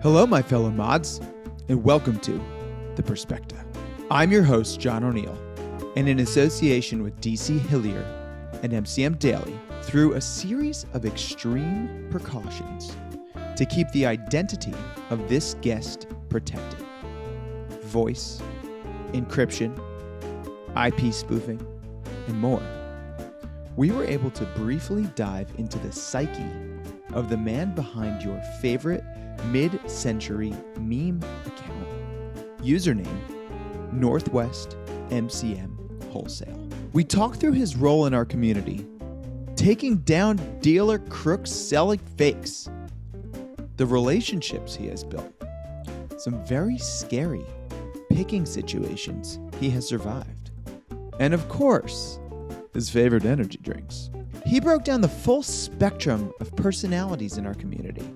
Hello, my fellow mods, and welcome to The Perspective. I'm your host, John O'Neill, and in association with DC Hillier and MCM Daily, through a series of extreme precautions to keep the identity of this guest protected. Voice, encryption, IP spoofing, and more. We were able to briefly dive into the psyche of the man behind your favorite mid-century meme account. Username, Northwest MCM Wholesale. We talked through his role in our community, taking down dealer crooks selling fakes, the relationships he has built, some very scary picking situations he has survived, and of course, his favorite energy drinks. He broke down the full spectrum of personalities in our community,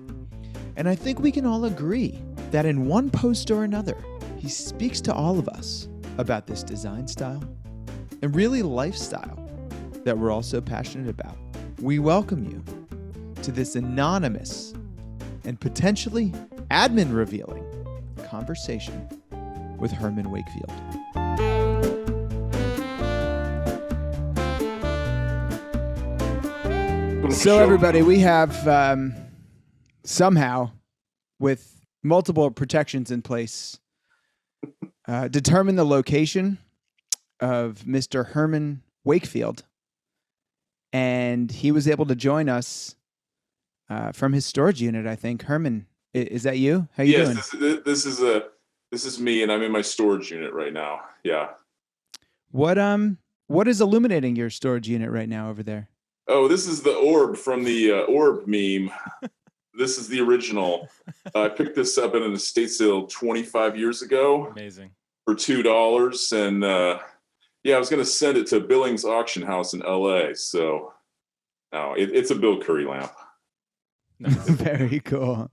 and I think we can all agree that in one post or another, he speaks to all of us about this design style and really lifestyle that we're all so passionate about. We welcome you to this anonymous and potentially admin-revealing conversation with Herman Wakefield. So everybody, we have somehow, with multiple protections in place, determined the location of Mr. Herman Wakefield, and he was able to join us from his storage unit. I think. Herman, is that you? How you doing? Yes, this is me, and I'm in my storage unit right now. Yeah. What is illuminating your storage unit right now over there? Oh, this is the orb from the orb meme. This is the original. I picked this up at an estate sale 25 years ago. Amazing. For $2. And I was going to send it to Billings Auction House in LA. So no, it's a Bill Curry lamp. Very cool.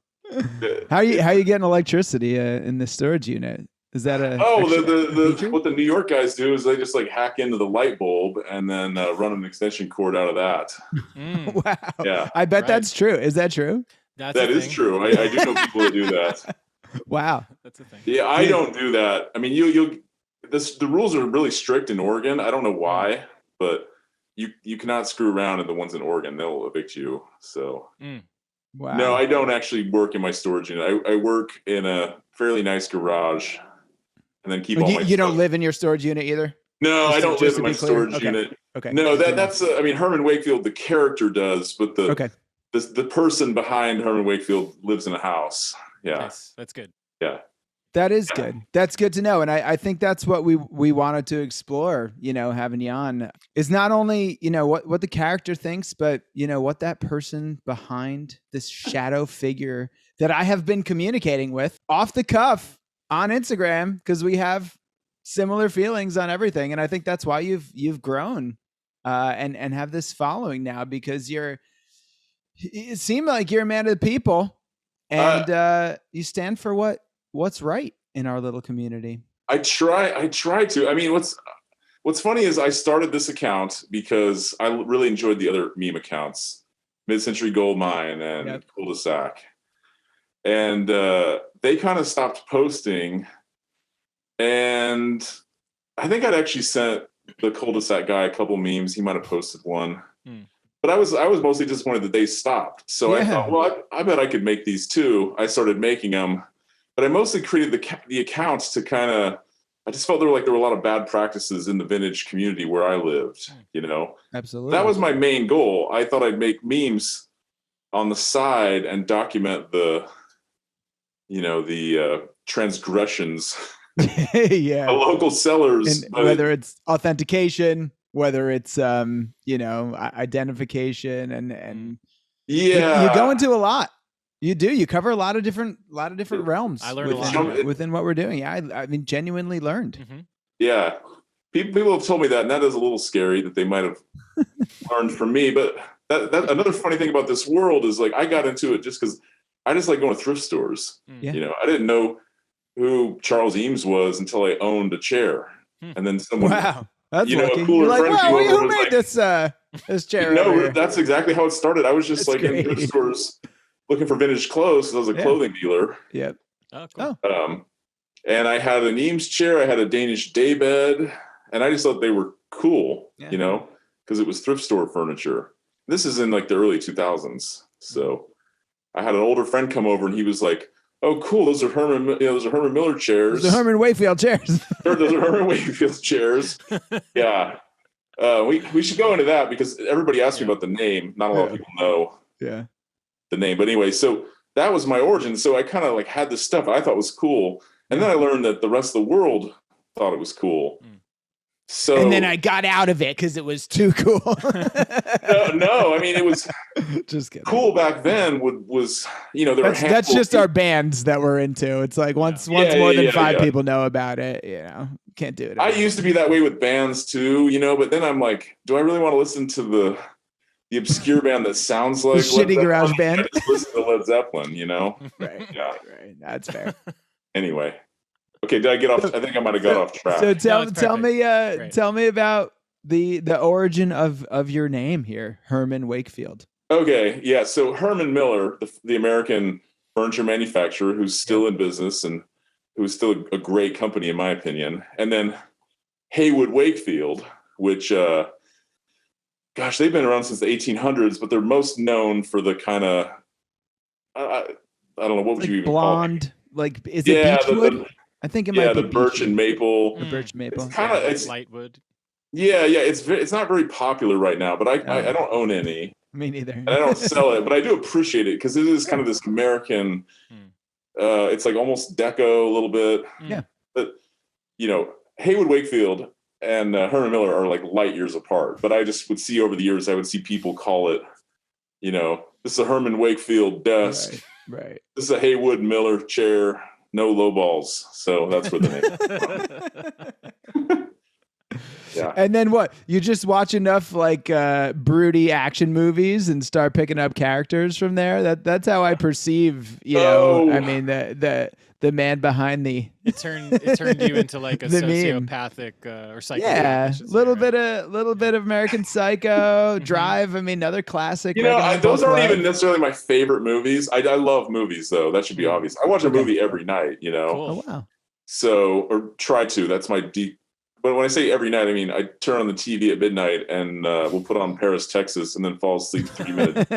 How you getting electricity in the storage unit? Is that what the New York guys do is they just like hack into the light bulb and then run an extension cord out of that. Wow. Yeah. I bet that's true. Is that true? That is true. I do know people that do that. Wow. That's a thing. Yeah, I don't do that. I mean, the rules are really strict in Oregon. I don't know why, but you cannot screw around in the ones in Oregon. They'll evict you. So wow. No, I don't actually work in my storage unit. I work in a fairly nice garage. And then keep all my You don't live in your storage unit either? No, I don't live in my storage unit. Okay. No, that's Herman Wakefield, the character does, but the person behind Herman Wakefield lives in a house. Yeah. Nice. That's good. Yeah. That is good. That's good to know. And I think that's what we wanted to explore, having you on, is not only, what the character thinks, but, what that person behind this shadow figure that I have been communicating with off the cuff on Instagram, because we have similar feelings on everything. And I think that's why you've grown and have this following now, because it seemed like you're a man of the people, and you stand for what's right in our little community. I try to. I mean, what's funny is I started this account because I really enjoyed the other meme accounts, Mid-Century Gold Mine and Cul-de-sac. And they kind of stopped posting, and I think I'd actually sent the cul-de-sac guy a couple memes. He might have posted one, but I was mostly disappointed that they stopped. So I thought, well, I bet I could make these too. I started making them, but I mostly created the accounts to kind of. I just felt there were a lot of bad practices in the vintage community where I lived. Absolutely. That was my main goal. I thought I'd make memes on the side and document the transgressions, the local sellers, and whether it's authentication, whether it's identification, and you go into a lot. You cover a lot of different realms. I learned a lot within what we're doing. Yeah, I mean, genuinely learned. Mm-hmm. Yeah, people have told me that, and that is a little scary that they might have learned from me. But that another funny thing about this world is I got into it just because I just like going to thrift stores. Yeah. I didn't know who Charles Eames was until I owned a chair, and then someone, wow, that's lucky. a cooler friend came over who made this chair? No, that's exactly how it started. I was just in thrift stores looking for vintage clothes. So I was a clothing dealer. Yep. Oh, cool. And I had an Eames chair. I had a Danish daybed, and I just thought they were cool, because it was thrift store furniture. This is in like the early 2000s. So I had an older friend come over, and he was like, "Oh, cool! Those are Herman Miller chairs. The Herman Wakefield chairs. Those are Herman Wakefield chairs." Yeah. We should go into that because everybody asked me about the name. Not a lot of people know the name. But anyway, so that was my origin. So I kind of like had this stuff I thought was cool. And then I learned that the rest of the world thought it was cool. So, and then I got out of it because it was too cool. no, I mean, it was just kidding. Cool back then. Was that's just our bands that we're into. It's like once more than five people know about it, can't do it. I used to be that way with bands too, but then I'm like, do I really want to listen to the obscure band that sounds like shitty garage band? I just listen to Led Zeppelin, Right. Yeah. Right. That's fair. Anyway. Okay, did I get off? I think I might have got off track. So tell me about the origin of your name here, Herman Wakefield. Okay, yeah. So Herman Miller, the American furniture manufacturer, who's still in business and who's still a great company in my opinion, and then Haywood Wakefield, which they've been around since the 1800s, but they're most known for the kind of I don't know what would you even blonde, call it? Like is it beechwood? I think it might be the birch and maple. The birch maple. It's kind of light wood. Yeah. It's not very popular right now, but I don't own any. Me neither. And I don't sell it, but I do appreciate it because it is kind of this American. It's like almost deco a little bit. Yeah. But Haywood Wakefield and Herman Miller are like light years apart. But I just would see over the years, I would see people call it, this is a Herman Wakefield desk. Right. This is a Haywood Miller chair. No low balls. So that's where the name. Yeah. And then what? You just watch enough like broody action movies and start picking up characters from there. That's how I perceive, I mean the man behind the it turned you into like a sociopathic or psycho. Yeah, little bit of American Psycho, Drive. I mean, another classic. Those aren't even necessarily my favorite movies. I love movies though. That should be obvious. I watch a movie every night. Cool. Oh wow. So or try to. That's my deep. But when I say every night, I mean I turn on the TV at midnight and we'll put on Paris, Texas, and then fall asleep 3 minutes.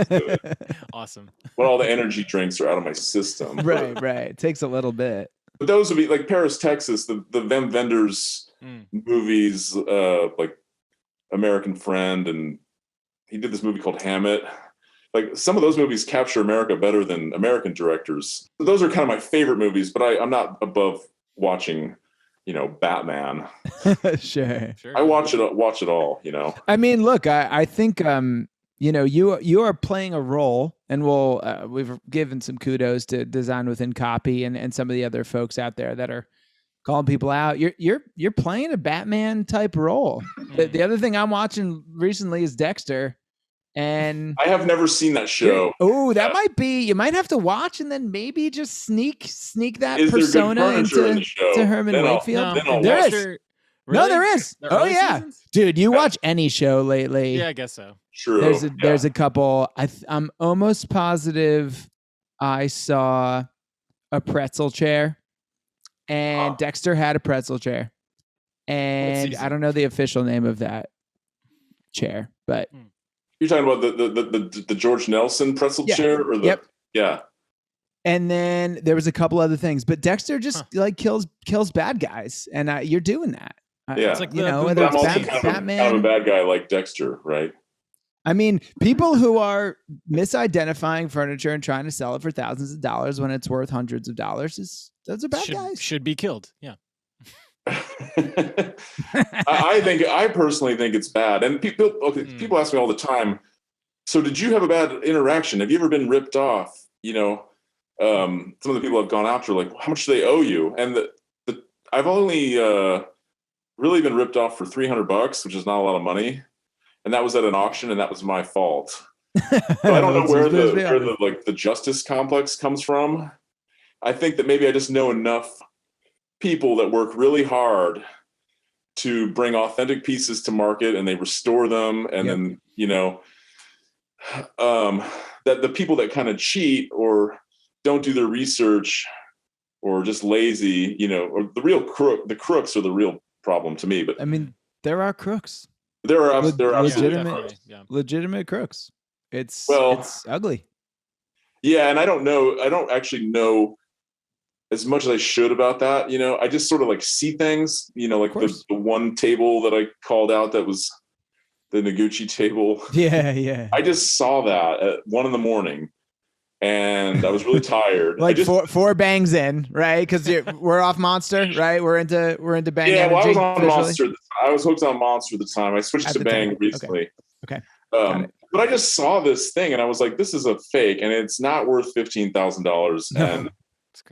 Awesome. When all the energy drinks are out of my system. Right. It takes a little bit. But those would be like Paris, Texas, the Wim Wenders movies, like American Friend, and he did this movie called Hammett. Like some of those movies capture America better than American directors. So those are kind of my favorite movies, but I'm not above watching. Batman. Sure. I watch it all, I mean, look, I think, you are playing a role, and we've given some kudos to Design Within Copy and some of the other folks out there that are calling people out. You're playing a Batman type role. The other thing I'm watching recently is Dexter. And I have never seen that show. Oh, that might be. You might have to watch and then maybe just sneak that is persona into Herman Wakefield. There is. Really? No, there is. Seasons? Dude, you watch any show lately? Yeah, I guess so. True. There's a couple. I'm almost positive I saw a pretzel chair, and Dexter had a pretzel chair, and I don't know the official name of that chair, but. You're talking about the George Nelson pretzel chair, or yeah. And then there was a couple other things, but Dexter just like kills bad guys, and you're doing that. Yeah, it's like whether it's Batman, kind of a bad guy like Dexter, right? I mean, people who are misidentifying furniture and trying to sell it for thousands of dollars when it's worth hundreds of dollars those are bad guys. Should be killed. Yeah. I personally think it's bad, and people ask me all the time, so did you have a bad interaction? Have you ever been ripped off? Some of the people I've gone after, like, how much do they owe you? And I've only really been ripped off for $300, which is not a lot of money, and that was at an auction, and that was my fault. So I don't know where the justice complex comes from. I think that maybe I just know enough people that work really hard to bring authentic pieces to market, and they restore them, and then that the people that kind of cheat or don't do their research or just lazy, or the crooks are the real problem to me. But I mean, there are crooks. There are absolutely legitimate crooks. It's ugly. Yeah, and I don't actually know as much as I should about that. I just sort of like see things, like the one table that I called out that was the Noguchi table. Yeah. I just saw that at 1 a.m. and I was really tired. Like four bangs in, right? Because we're off Monster, right? We're into Bang. Yeah, energy, well, I was on Monster. I was hooked on Monster at the time. I switched to Bang recently. Okay. But I just saw this thing and I was like, this is a fake and it's not worth $15,000. And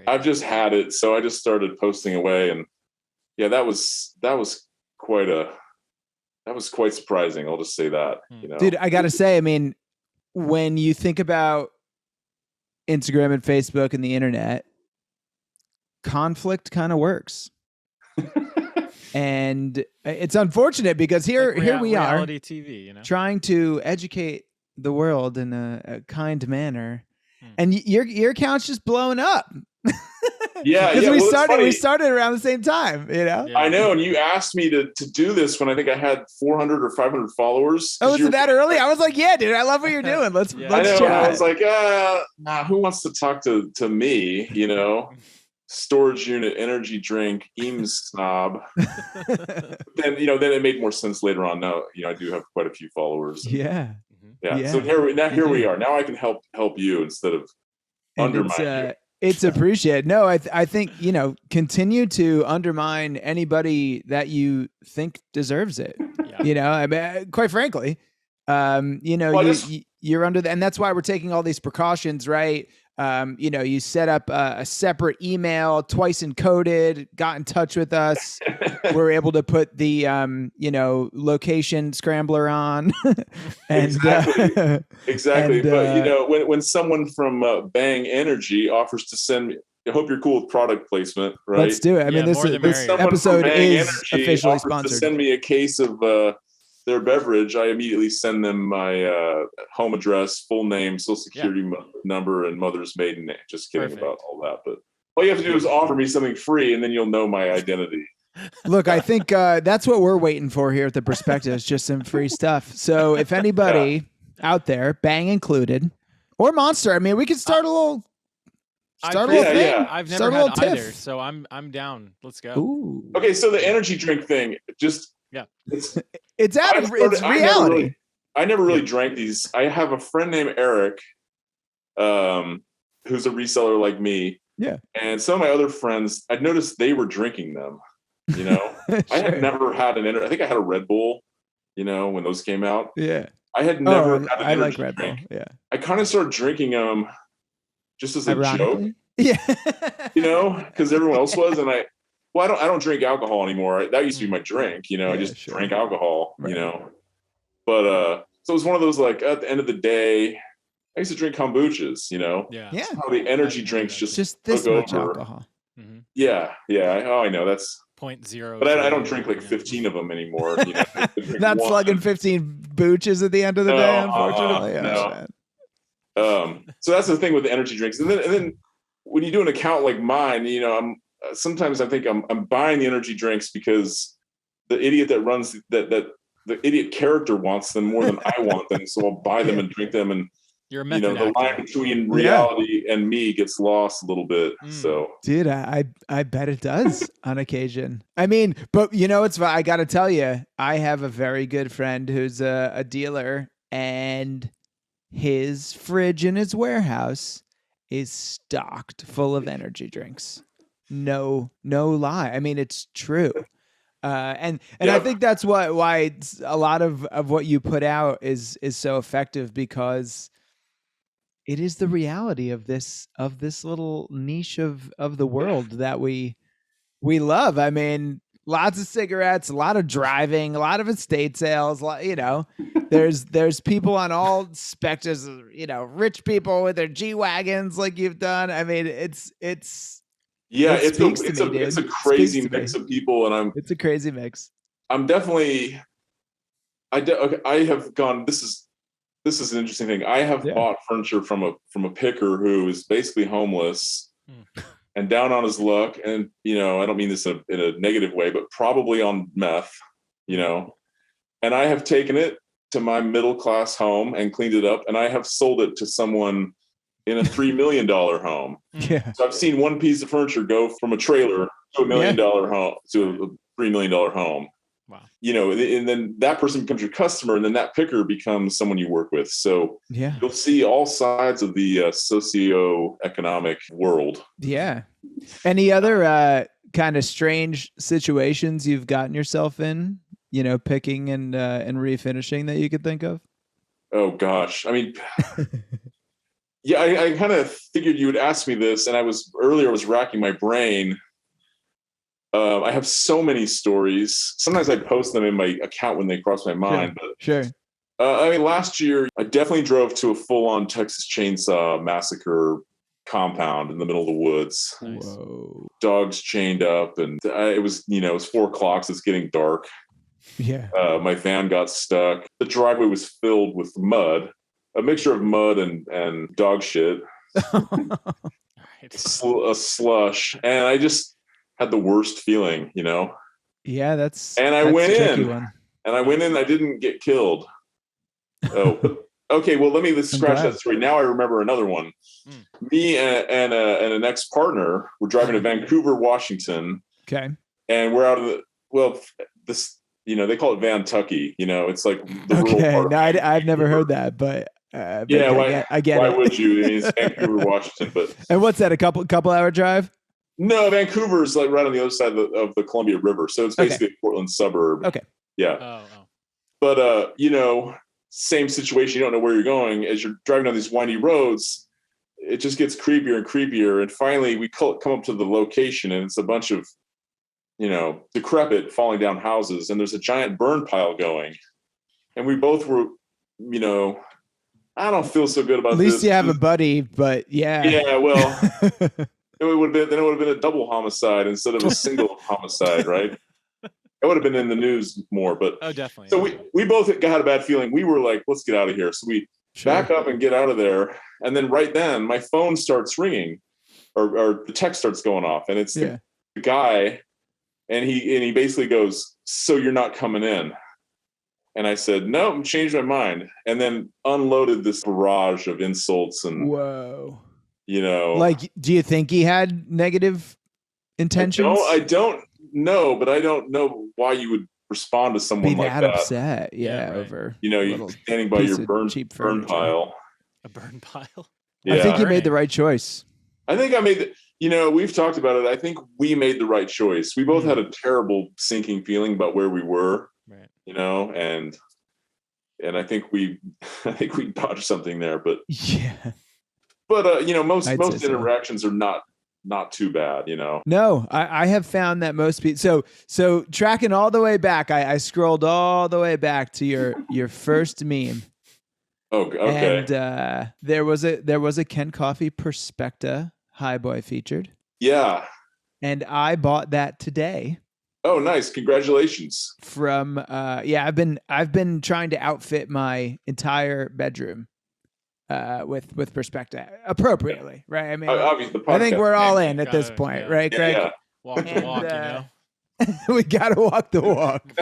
I've just had it. So I just started posting away. And yeah, that was quite surprising. I'll just say that, Dude, I got to say, I mean, when you think about Instagram and Facebook and the internet, conflict kind of works. And it's unfortunate because here we are, reality TV, trying to educate the world in a kind manner, and your account's just blowing up. Yeah, because we started around the same time, Yeah. I know, and you asked me to do this when I think I had 400 or 500 followers. Oh, was it that early? I was like, yeah, dude, I love what you're doing. Let's chat. I was like, who wants to talk to me? Storage unit, energy drink, Eames snob. Then it made more sense later on. Now, I do have quite a few followers. Yeah. So here we are. Now I can help you instead of undermine you. It's appreciated. No, I think, continue to undermine anybody that you think deserves it. Yeah. I mean, quite frankly, you're under and that's why we're taking all these precautions, right? You set up a separate email, twice encoded, got in touch with us. We're able to put the, location scrambler on. And, exactly. But, when someone from Bang Energy offers to send me, I hope you're cool with product placement, right? Let's do it. I mean, this episode is officially sponsored. To send me a case of their beverage, I immediately send them my home address, full name, social security number, and mother's maiden name. Just kidding about all that. But all you have to do is offer me something free, and then you'll know my identity. Look, I think that's what we're waiting for here at The Perspective, is just some free stuff. So if anybody out there, Bang included, or Monster, I mean, we could start a little... thing. Yeah. I've never had either, so I'm down. Let's go. Ooh. Okay, so the energy drink thing, it's reality. I never really drank these. I have a friend named Eric, who's a reseller like me. Yeah. And some of my other friends, I'd noticed they were drinking them. Sure. I had never had I think I had a Red Bull, when those came out. Yeah. I had never had an energy Red drink. Bull. Yeah. I kind of started drinking them just as a joke. Yeah. Because everyone else was, and I don't drink alcohol anymore. That used to be my drink, I just drank alcohol, But so it was one of those, like, at the end of the day, I used to drink kombuchas, Yeah. How the energy drinks just this much over. alcohol. Mm-hmm. Yeah. I know that's 0.0. But I don't drink like 15 of them anymore. Not slugging 15 booches at the end of the day, unfortunately. No. So that's the thing with the energy drinks, and then when you do an account like mine, sometimes I think I'm buying the energy drinks because the idiot that runs that the idiot character wants them more than I want them, so I'll buy them and drink them, and you're a method the line between reality and me gets lost a little bit. So, dude, I bet it does on occasion. I mean, but it's I got to tell you, I have a very good friend who's a dealer, and his fridge in his warehouse is stocked full of energy drinks. No lie. I mean, it's true. And I think that's why a lot of what you put out is so effective, because it is the reality of this little niche of the world that we love. I mean, lots of cigarettes, a lot of driving, a lot of estate sales, there's people on all spectrums, rich people with their G-Wagons like you've done. I mean, it's a crazy mix of people, and it's a crazy mix. I'm definitely I have gone, this is this is an interesting thing. I have bought furniture from a picker who is basically homeless and down on his luck. And, I don't mean this in a negative way, but probably on meth, and I have taken it to my middle-class home and cleaned it up, and I have sold it to someone in a $3 million home. Yeah. So I've seen one piece of furniture go from a trailer to $1 million home to a $3 million home. Wow. And then that person becomes your customer, and then that picker becomes someone you work with. So you'll see all sides of the socioeconomic world. Yeah. Any other kind of strange situations you've gotten yourself in, picking and refinishing that you could think of? Oh gosh. I mean, yeah, I kind of figured you would ask me this, and I was racking my brain. I have so many stories. Sometimes I post them in my account when they cross my mind. Sure. I mean, last year I definitely drove to a full-on Texas Chainsaw Massacre compound in the middle of the woods. Nice. Whoa. Dogs chained up, and it was 4:00. It's getting dark. Yeah. My van got stuck. The driveway was filled with mud, a mixture of mud and dog shit, a slush, and I just had the worst feeling, Yeah, that's. And I went in, I didn't get killed. Oh, okay. Well, let's scratch that story. Now I remember another one. Me and an ex-partner were driving to Vancouver, Washington. Okay. And we're out of this. They call it Van-Tucky. It's like the rural part. No, I've never heard that, but I get it. Why would you? I mean, it's Vancouver, Washington, but. And what's that? A couple hour drive? No, Vancouver is like right on the other side of the Columbia River, so it's basically a Portland suburb. Okay. Yeah. Oh. But same situation. You don't know where you're going as you're driving down these windy roads. It just gets creepier and creepier, and finally we come up to the location, and it's a bunch of decrepit, falling down houses, and there's a giant burn pile going, and we both were, I don't feel so good about this. At least you have a buddy, but yeah. Well, it would have been a double homicide instead of a single homicide, right? It would have been in the news more, but definitely. So we both had a bad feeling. We were like, let's get out of here. So we back up and get out of there, and then right then my phone starts ringing, or the text starts going off, and it's the guy, and he basically goes, "So you're not coming in?" And I said, "No, changed my mind," and then unloaded this barrage of insults and whoa. Like, do you think he had negative intentions? I don't know, but I don't know why you would respond to someone like that. Upset, over you're standing by your burn pile. A burn pile. Yeah. I think you made the right choice. I think I made we've talked about it. I think we made the right choice. We both had a terrible sinking feeling about where we were, right? And I think we dodged something there, but but most interactions are not too bad, No, I have found that most people. So tracking all the way back, I scrolled all the way back to your first meme. Oh, okay. And there was a Ken Coffey Perspecta Highboy featured. Yeah. And I bought that today. Oh, nice! Congratulations. From I've been trying to outfit my entire bedroom with Perspecta appropriately, right? I mean, I think we're all in at this point, right, Greg? Yeah. Walk the walk, we gotta walk the walk.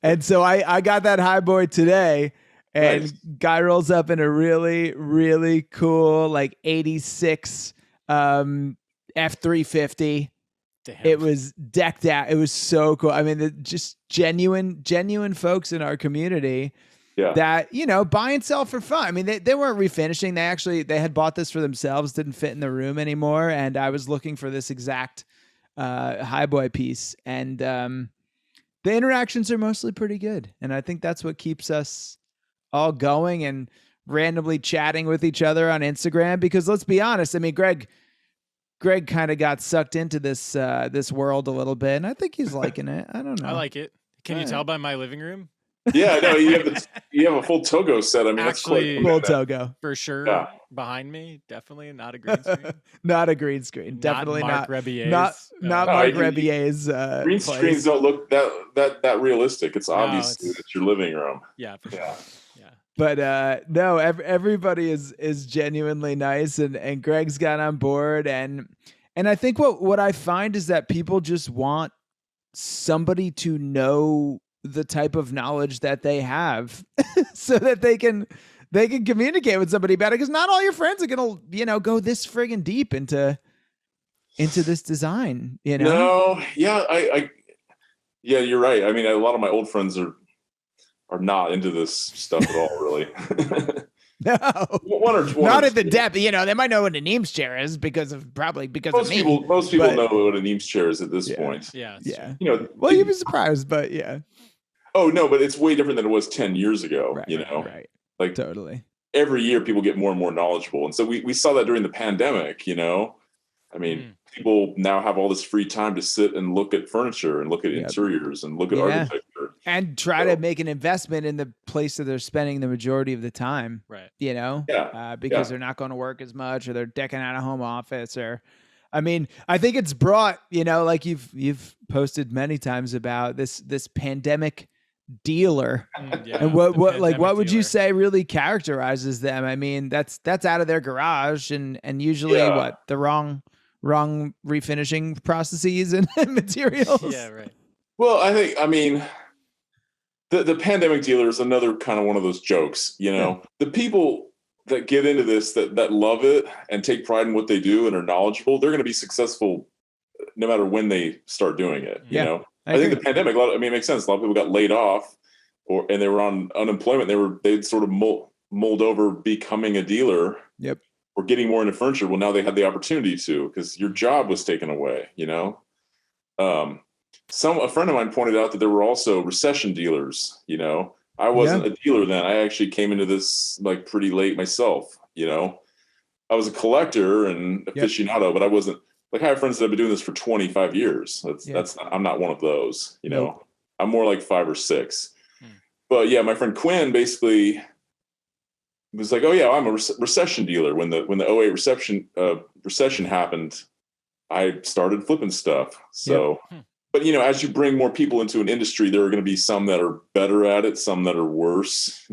And so I got that Highboy today, and guy rolls up in a really, really cool 86 F-350. Damn. It was decked out. It was so cool. I mean, just genuine folks in our community that, buy and sell for fun. I mean, they weren't refinishing. They had bought this for themselves, didn't fit in the room anymore. And I was looking for this exact Highboy piece. And the interactions are mostly pretty good. And I think that's what keeps us all going and randomly chatting with each other on Instagram. Because let's be honest, I mean, Greg kind of got sucked into this world a little bit, and I think he's liking it. I don't know. I like it. Can you tell by my living room? Yeah, no, you have a full Togo set. I mean, actually, that's full Togo for sure. Yeah. Behind me, definitely not a green screen. Not a green screen. Definitely not. Rebier's, not Mark Rebier's. Green screens don't look that realistic. It's obvious it's your living room. Yeah, for sure. But no, everybody is genuinely nice, and Greg's got on board, and I think what I find is that people just want somebody to know the type of knowledge that they have so that they can communicate with somebody better, because not all your friends are gonna go this friggin' deep into this design, No, yeah, yeah, you're right. I mean, a lot of my old friends are not into this stuff at all, really. No, not at the depth. They might know what a Nemes chair is because of me. Most people know what a Nemes chair is at this point. Yeah. Well, you'd be surprised, but yeah. Oh no, but it's way different than it was 10 years ago. Right. Like totally. Every year, people get more and more knowledgeable, and so we saw that during the pandemic. I mean, people now have all this free time to sit and look at furniture and look at interiors and look at architecture and try to make an investment in the place that they're spending the majority of the time. Right. Because they're not going to work as much, or they're decking out a home office, or, I mean, I think it's brought, like you've posted many times about this pandemic dealer. And what would you say really characterizes them? I mean, that's out of their garage and usually the wrong refinishing processes and materials. Yeah, right. Well, I mean, the pandemic dealer is another kind of one of those jokes, The people that get into this, that love it and take pride in what they do and are knowledgeable, they're going to be successful no matter when they start doing it, I think the pandemic, it makes sense. A lot of people got laid off and they were on unemployment. They'd sort of mold over becoming a dealer. Yep. Or getting more into furniture. Well, now they had the opportunity to, because your job was taken away, A friend of mine pointed out that there were also recession dealers, I wasn't a dealer then. I actually came into this like pretty late myself, I was a collector and aficionado, but I wasn't, like, I have friends that have been doing this for 25 years. I'm not one of those, Nope. I'm more like 5 or 6. But yeah, my friend Quinn basically was like, oh yeah, I'm a recession dealer. When the 08 recession happened, I started flipping stuff. So, but as you bring more people into an industry, there are going to be some that are better at it, some that are worse,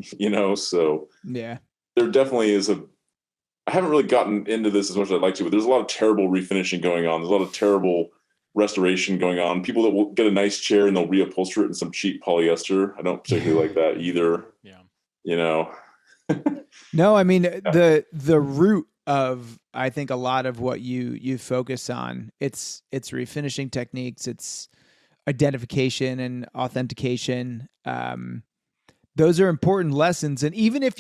so yeah, there definitely is I haven't really gotten into this as much as I'd like to, but there's a lot of terrible refinishing going on. There's a lot of terrible restoration going on. People that will get a nice chair and they'll reupholster it in some cheap polyester. I don't particularly like that either. Yeah. No, I mean, the root of, I think, a lot of what you focus on, it's refinishing techniques, it's identification and authentication. Those are important lessons. And even if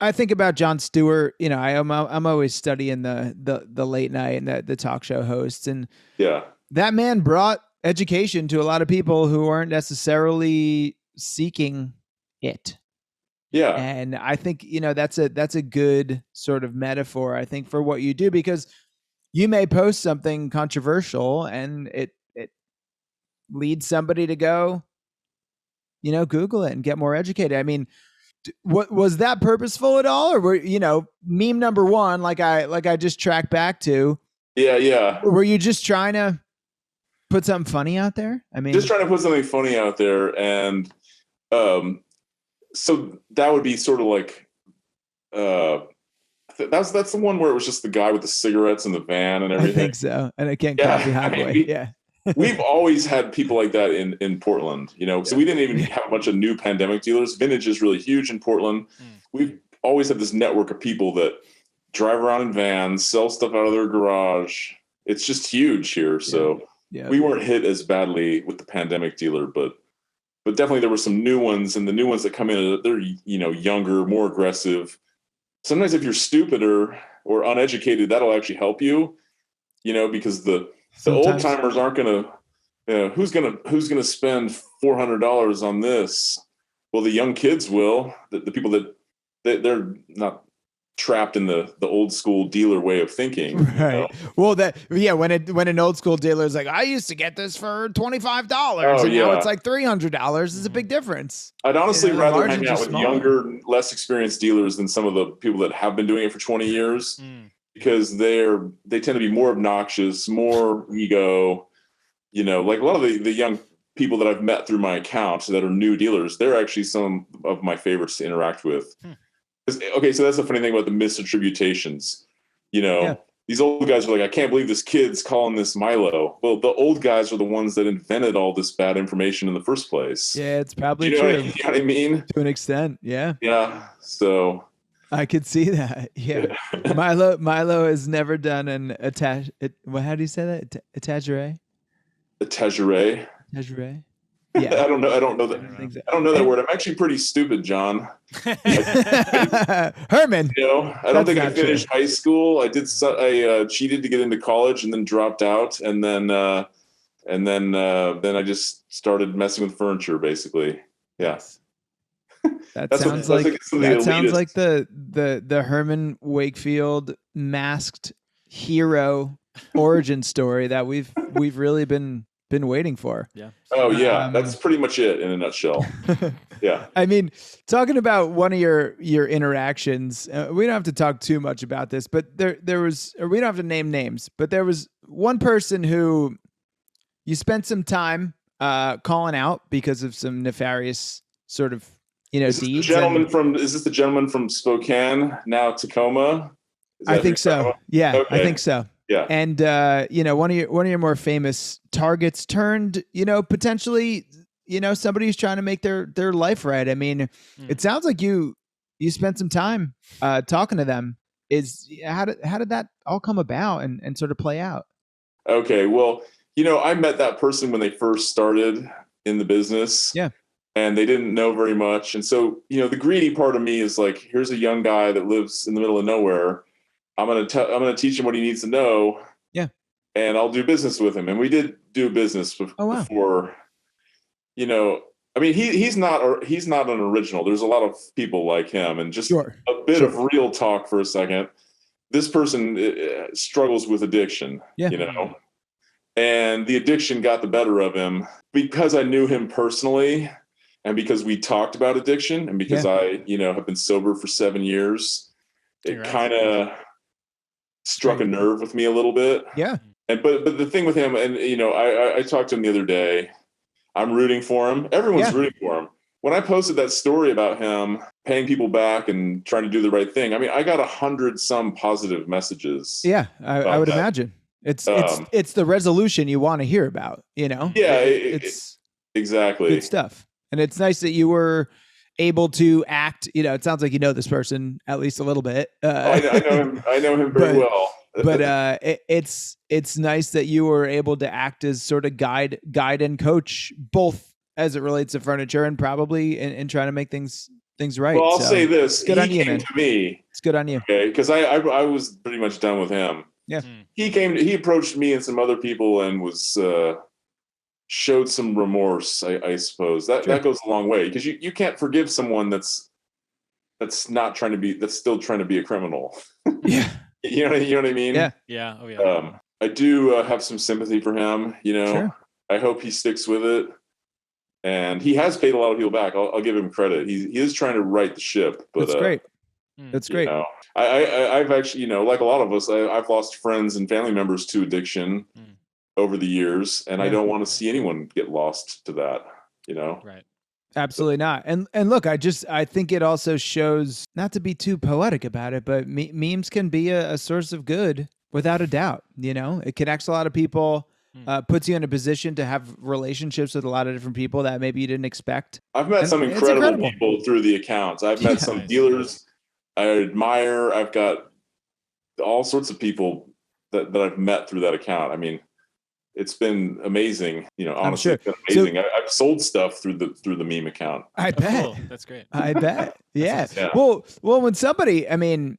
I think about Jon Stewart, I'm always studying the late night and the talk show hosts, and that man brought education to a lot of people who aren't necessarily seeking it. Yeah. And I think, that's a good sort of metaphor, I think, for what you do, because you may post something controversial and it leads somebody to go, Google it and get more educated. I mean, what was that purposeful at all? Or were, meme number one, like I just tracked back to. Yeah. Were you just trying to put something funny out there? I mean, just trying to put something funny out there. And, so that would be sort of like, that's the one where it was just the guy with the cigarettes in the van and everything. I think so. And I can't copy halfway. We've always had people like that in Portland, so we didn't even have a bunch of new pandemic dealers. Vintage is really huge in Portland. We've always had this network of people that drive around in vans, sell stuff out of their garage. It's just huge here. So we weren't hit as badly with the pandemic dealer, but definitely there were some new ones, and the new ones that come in, they're, younger, more aggressive. Sometimes if you're stupid or uneducated, that'll actually help you, because the old timers aren't going to, who's going to spend $400 on this? Well, the young kids will, the people that they're not trapped in the old school dealer way of thinking. Right. Well, when an old school dealer is like, I used to get this for $25 and now it's like $300, is a big difference. I'd honestly rather hang out with younger, less experienced dealers than some of the people that have been doing it for 20 years because they tend to be more obnoxious, more ego, like a lot of the young people that I've met through my account that are new dealers, they're actually some of my favorites to interact with. Okay, so that's the funny thing about the misattributations. These old guys are like, I can't believe this kid's calling this Milo. Well, the old guys are the ones that invented all this bad information in the first place. Yeah, it's probably true. true. You know what I mean? To an extent, yeah. Yeah, so... I could see that. Yeah. Milo has never done an how do you say that? Attacheret? Attacheret? Attacheret? Yeah. I don't know that. I don't know that word. I'm actually pretty stupid, John. Herman. I don't think I finished high school. I cheated to get into college and then dropped out, and then I just started messing with furniture, basically. Yeah. That sounds like the Herman Wakefield masked hero origin story that we've really been waiting for. Yeah. Oh yeah, that's pretty much it in a nutshell. Yeah. I mean, talking about one of your interactions, we don't have to talk too much about this, but there was, or we don't have to name names, but there was one person who you spent some time calling out because of some nefarious sort of deeds. Is this the gentleman from Spokane, now Tacoma? I think so. Yeah, okay. I think so. Yeah. And one of your more famous targets turned, potentially, somebody who's trying to make their life right. I mean, it sounds like you spent some time talking to them. How did that all come about and sort of play out? Okay, well, I met that person when they first started in the business. Yeah. And they didn't know very much. And so, the greedy part of me is like, here's a young guy that lives in the middle of nowhere. I'm going to teach him what he needs to know. Yeah. And I'll do business with him. And we did do business before, I mean, he's not an original. There's a lot of people like him, and just a bit of real talk for a second. This person struggles with addiction, and the addiction got the better of him because I knew him personally. And because we talked about addiction, and because I, have been sober for 7 years, it kind of struck a nerve with me a little bit. Yeah. And but the thing with him, and I talked to him the other day. I'm rooting for him. Everyone's rooting for him. When I posted that story about him paying people back and trying to do the right thing, I mean, I got 100-some positive messages. Yeah, I would imagine it's the resolution you want to hear about. Yeah, it's exactly good stuff. And it's nice that you were able to act. It sounds like this person at least a little bit. I know him very well. But it's nice that you were able to act as sort of guide and coach, both as it relates to furniture and probably in trying to make things right. Well, I'll say this: it's good on you, man. To me, it's good on you. Okay, because I was pretty much done with him. Yeah, he approached me and some other people and was. Showed some remorse, I suppose. That goes a long way, because you can't forgive someone that's not trying to be, that's still trying to be a criminal. Yeah. You know what I mean? Yeah. Yeah. Oh yeah. I do have some sympathy for him. Sure. I hope he sticks with it, and he has paid a lot of people back. I'll give him credit. He is trying to right the ship. But that's great. That's great. I've actually, like a lot of us, I've lost friends and family members to addiction. Over the years, and I don't want to see anyone get lost to that, Right. Absolutely not. And look, I think it also shows, not to be too poetic about it, but memes can be a source of good without a doubt. It connects a lot of people, puts you in a position to have relationships with a lot of different people that maybe you didn't expect. I've met some incredible people through the accounts. I've met some dealers I admire. I've got all sorts of people that I've met through that account. I mean, it's been amazing, honestly. It's been amazing. I've sold stuff through the meme account. I bet. Cool. That's great. I bet. Yeah. Yeah. Well, when somebody, I mean,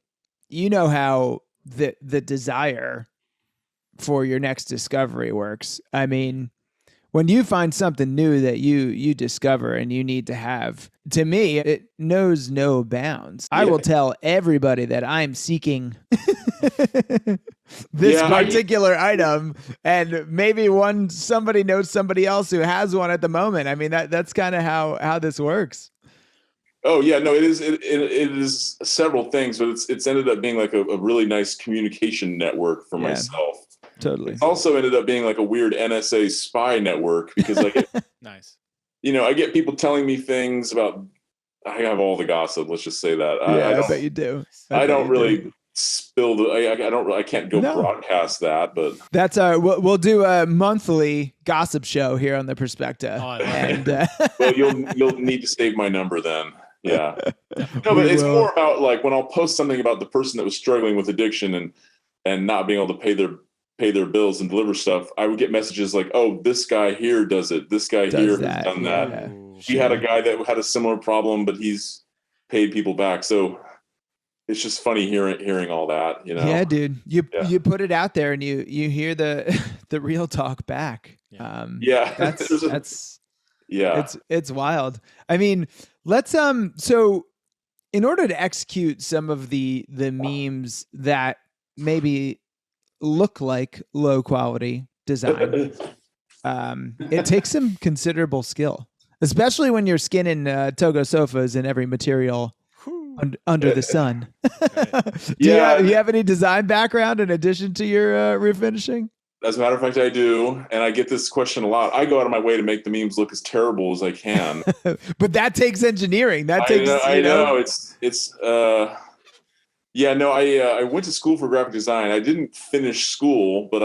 how the desire for your next discovery works. I mean, when you find something new that you discover and you need to have, to me, it knows no bounds. Yeah. I will tell everybody that I'm seeking this particular item, and maybe somebody knows somebody else who has one at the moment. I mean, that's kind of how this works. Oh yeah, no, it is several things, but it's ended up being like a really nice communication network for myself. Totally. It's also ended up being like a weird NSA spy network, because like I get people telling me things about. I have all the gossip. Let's just say that. I bet you do. I don't really spill the. I don't. I can't go broadcast that, but that's we'll do a monthly gossip show here on the Perspecta. Well, you'll need to save my number then. Yeah. No, but it's more about like when I'll post something about the person that was struggling with addiction and not being able to pay their bills and deliver stuff. I would get messages like, "Oh, this guy here does it. This guy here has done that." Yeah. He had a guy that had a similar problem, but he's paid people back. So it's just funny hearing all that, Yeah, dude. You put it out there and you hear the real talk back. That's it's wild. I mean, let's so in order to execute some of the memes that maybe look like low quality design, it takes some considerable skill, especially when you're skinning Togo sofas in every material under the sun. Do you have any design background in addition to your refinishing? As a matter of fact, I do. And I get this question a lot. I go out of my way to make the memes look as terrible as I can. But that takes engineering. I know. I went to school for graphic design. I didn't finish school, but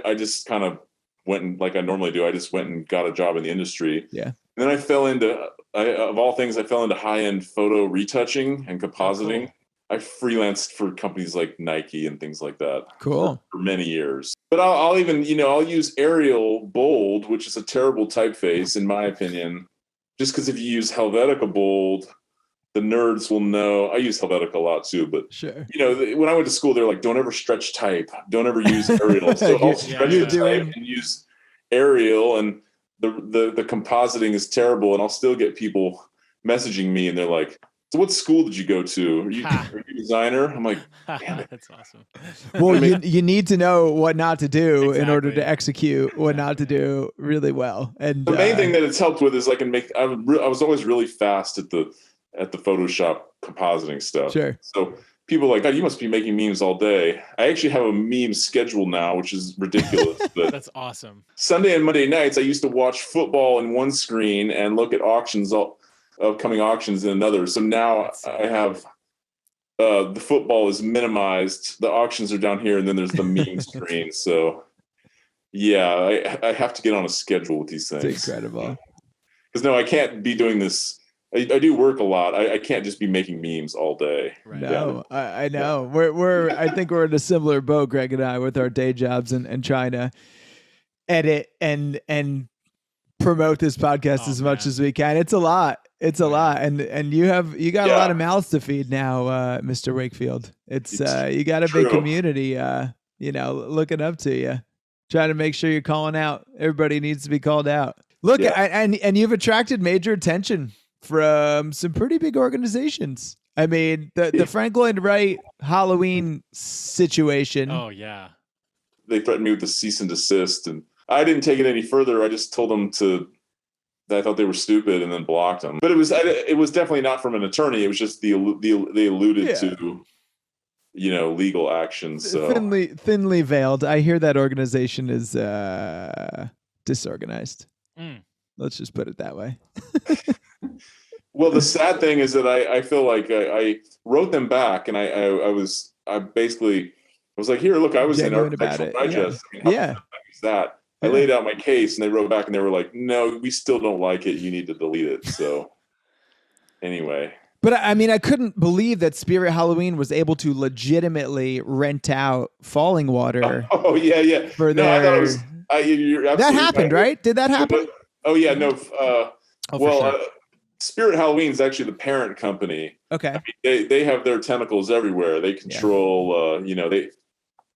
I just kind of went and, like I normally do, I just went and got a job in the industry. Yeah. And then I fell into, of all things, high-end photo retouching and compositing. Cool. I freelanced for companies like Nike and things like that. Cool. For many years. But I'll even, I'll use Arial Bold, which is a terrible typeface in my opinion. Just because if you use Helvetica Bold, the nerds will know. I use Helvetica a lot too, but sure. When I went to school, they're like, don't ever stretch type. Don't ever use Arial. So I'll stretch the type and use Arial, and the compositing is terrible, and I'll still get people messaging me and they're like, so what school did you go to? Are you a designer? I'm like, damn it. That's awesome. Well, you need to know what not to do in order to execute what not to do really well. And the main thing that it's helped with is I was always really fast at the Photoshop compositing stuff. Sure. So people are like, God, you must be making memes all day. I actually have a meme schedule now, which is ridiculous. But that's awesome. Sunday and Monday nights, I used to watch football in one screen and look at upcoming auctions in another. So now I have the football is minimized. The auctions are down here, and then there's the meme screen. So yeah, I have to get on a schedule with these things. It's incredible. Because I can't be doing this. I do work a lot. I can't just be making memes all day. Right. No, yeah. I know. We're I think we're in a similar boat, Greg and I, with our day jobs and trying to edit and promote this podcast as much as we can. It's a lot. It's a lot. And you got a lot of mouths to feed now, Mr. Wakefield. It's you got a big community looking up to you, trying to make sure you're calling out. Everybody needs to be called out. Look, and you've attracted major attention from some pretty big organizations. I mean, the Frank Lloyd Wright Halloween situation. Oh yeah. They threatened me with a cease and desist, and I didn't take it any further. I just told them that I thought they were stupid and then blocked them. But it was definitely not from an attorney. It was just they alluded to, legal actions. So. Thinly veiled. I hear that organization is disorganized. Let's just put it that way. Well, the sad thing is that I feel like I wrote them back, and I was like, here, look, I was in Architectural Digest. Yeah. I mean, how that? I laid out my case, and they wrote back, and they were like, no, we still don't like it. You need to delete it. So anyway. But I mean, I couldn't believe that Spirit Halloween was able to legitimately rent out Falling Water. Oh yeah. For no, I thought it was. You're absolutely that happened, right? Did that happen? Oh yeah, no. Sure. Spirit Halloween is actually the parent company. Okay. I mean, they have their tentacles everywhere. They control.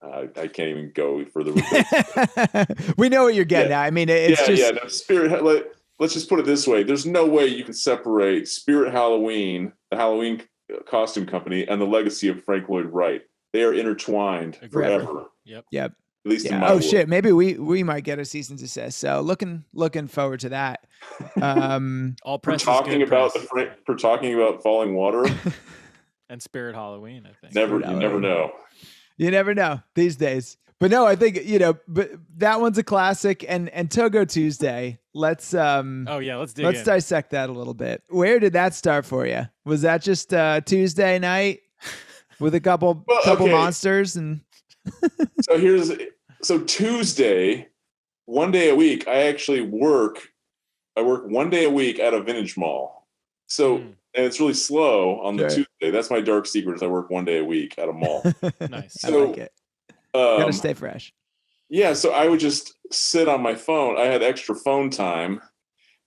I can't even go further with this. We know what you're getting at. I mean, it's just No, Spirit. Let's just put it this way: there's no way you can separate Spirit Halloween, the Halloween costume company, and the legacy of Frank Lloyd Wright. They are intertwined forever. Yep. At least in my world. Shit, maybe we might get a cease and desist. So looking forward to that. All press for talking about Falling Water and Spirit Halloween. I think you never know. You never know these days. But no, I think, but that one's a classic, and Togo Tuesday. Let's let's dissect that a little bit. Where did that start for you? Was that just Tuesday night with a couple monsters and so Tuesday, one day a week, I actually work 1 day a week at a vintage mall. So and it's really slow on the Tuesday. That's my dark secret, is I work 1 day a week at a mall. Nice. So, I like it. Gotta stay fresh. Yeah, so I would just sit on my phone. I had extra phone time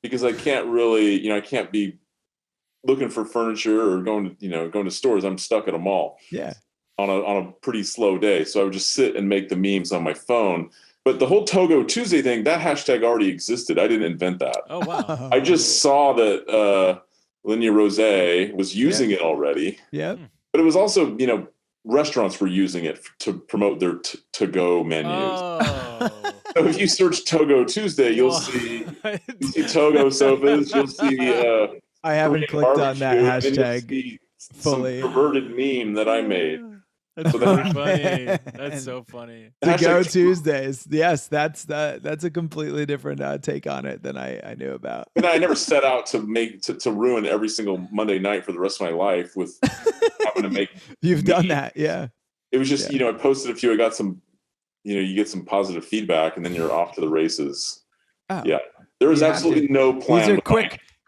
because I can't really, I can't be looking for furniture or going to stores. I'm stuck at a mall. Yeah. On a pretty slow day. So I would just sit and make the memes on my phone. But the whole Togo Tuesday thing, that hashtag already existed. I didn't invent that. Oh, wow. I just saw that Linnea Rose was using it already. Yeah. But it was also, restaurants were using it to promote their to-go menus. Oh. So if you search Togo Tuesday, you'll see Togo sofas. You'll see. I haven't clicked on that hashtag fully. Some perverted meme that I made. That's so funny. That's so funny. To-go Tuesdays. Yes, that's a completely different take on it than I knew about. And I never set out to ruin every single Monday night for the rest of my life with having to make. You've done that, yeah. It was just, I posted a few. I got some, you get some positive feedback, and then you're off to the races. Oh. Yeah, there was absolutely no plan. These are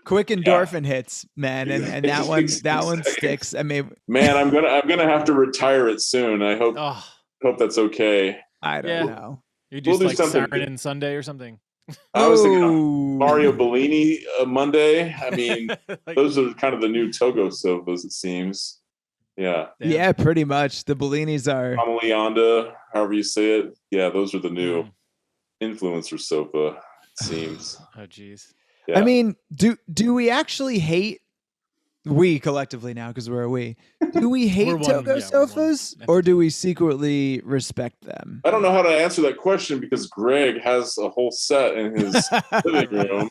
quick endorphin hits, man, and that one sticks. I mean, man, I'm gonna have to retire it soon. I hope that's okay. I don't know. You do like Saturday and Sunday or something. I was thinking Mario Bellini Monday. I mean, those are kind of the new Togo sofas, it seems. Yeah. Yeah, pretty much. The Bellinis are Amalianda, however you say it. Yeah, those are the new influencer sofa, it seems. Oh, geez. Yeah. I mean, do we actually hate collectively now, because we're a we? Do we hate Togo sofas, or do we secretly respect them? I don't know how to answer that question, because Greg has a whole set in his living room.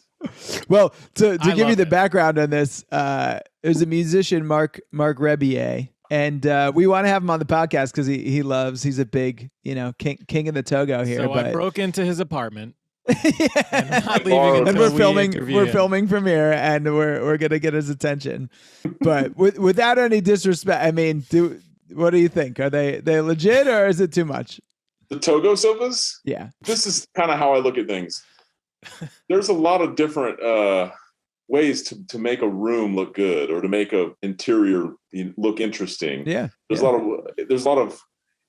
Well, to give you the background on this, there's a musician, Mark Rebier, and we want to have him on the podcast because he's a big, king of the Togo here. So I broke into his apartment. And we're filming from here, and we're gonna get his attention. But without any disrespect, I mean, what do you think? Are they legit, or is it too much? The Togo sofas? Yeah. This is kind of how I look at things. There's a lot of different ways to make a room look good, or to make a interior look interesting. Yeah. There's a lot of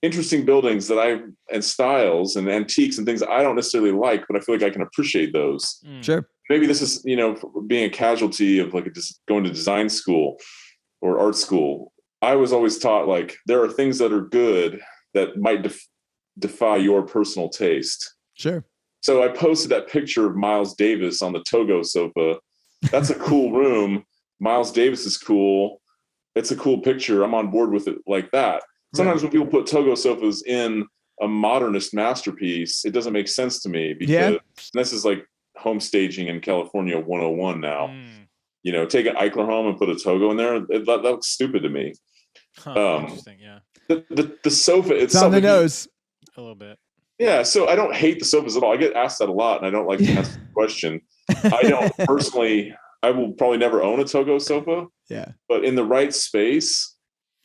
interesting buildings and styles and antiques and things that I don't necessarily like, but I feel like I can appreciate those. Sure. Maybe this is, being a casualty of just going to design school or art school. I was always taught, like, there are things that are good that might defy your personal taste. Sure. So I posted that picture of Miles Davis on the Togo sofa. That's a cool room. Miles Davis is cool. It's a cool picture. I'm on board with it like that. Sometimes when people put Togo sofas in a modernist masterpiece, it doesn't make sense to me, because this is like home staging in California 101 now. Take an Eichler home and put a Togo in there. That looks stupid to me. Interesting, yeah. The sofa, it's on the nose. A little bit. Yeah, so I don't hate the sofas at all. I get asked that a lot, and I don't like to ask the question. I don't personally, I will probably never own a Togo sofa. Yeah. But in the right space,